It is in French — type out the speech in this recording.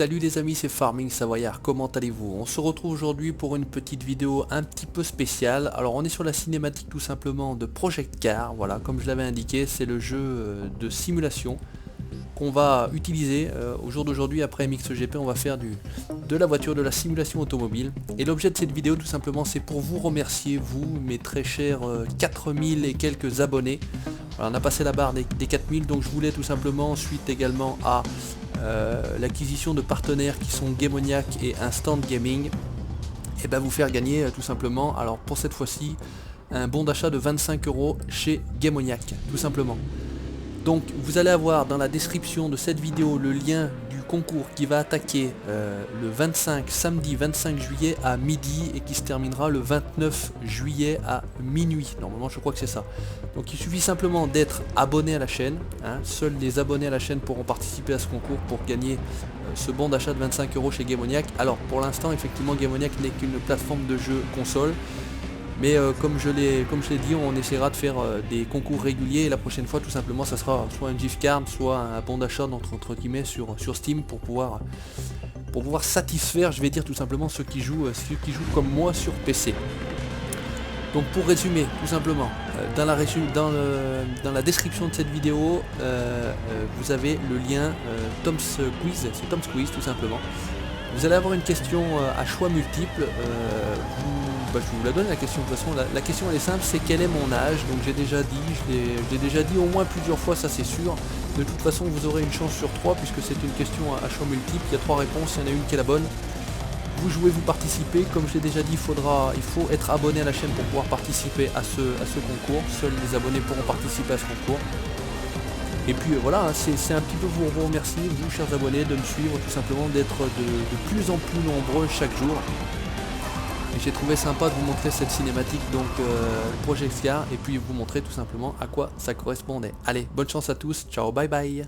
Salut les amis, c'est Farming Savoyard, comment allez-vous? On se retrouve aujourd'hui pour une petite vidéo un petit peu spéciale. Alors on est sur la cinématique tout simplement de Project Car, voilà, comme je l'avais indiqué, c'est le jeu de simulation qu'on va utiliser au jour d'aujourd'hui. Après MXGP, on va faire de la voiture, de la simulation automobile. Et l'objet de cette vidéo tout simplement, c'est pour vous remercier, vous, mes très chers 4000 et quelques abonnés. Voilà, on a passé la barre des 4000, donc je voulais tout simplement, suite également à l'acquisition de partenaires qui sont Gamoniac et Instant Gaming, et ben vous faire gagner tout simplement, alors pour cette fois-ci, un bon d'achat de 25 € chez Gamoniac, tout simplement. Donc vous allez avoir dans la description de cette vidéo le lien du concours qui va attaquer le samedi 25 juillet à midi et qui se terminera le 29 juillet à minuit. Normalement je crois que c'est ça. Donc il suffit simplement d'être abonné à la chaîne, hein. Seuls les abonnés à la chaîne pourront participer à ce concours pour gagner ce bon d'achat de 25 € chez Gamoniac. Alors pour l'instant effectivement Gamoniac n'est qu'une plateforme de jeu console. Mais comme je l'ai dit, on essaiera de faire des concours réguliers et la prochaine fois tout simplement ça sera soit un gift card, soit un bon d'achat entre guillemets sur Steam pour pouvoir satisfaire, je vais dire tout simplement, ceux qui jouent comme moi sur PC. Donc pour résumer, tout simplement, dans la description de cette vidéo, vous avez le lien Tom's Quiz, c'est Tom's Quiz tout simplement. Vous allez avoir une question à choix multiples, je vous la donne la question de toute façon. La question elle est simple, c'est quel est mon âge. Donc j'ai déjà dit au moins plusieurs fois, ça c'est sûr. De toute façon vous aurez une chance sur 3 puisque c'est une question à choix multiple, il y a 3 réponses, il y en a une qui est la bonne. Vous jouez, vous participez, comme je l'ai déjà dit, il faut être abonné à la chaîne pour pouvoir participer à ce concours. Seuls les abonnés pourront participer à ce concours. Et puis voilà, hein, c'est un petit peu vous remercier, vous chers abonnés, de me suivre, tout simplement d'être de plus en plus nombreux chaque jour. Et j'ai trouvé sympa de vous montrer cette cinématique, donc Project Car, et puis vous montrer tout simplement à quoi ça correspondait. Allez, bonne chance à tous, ciao, bye bye.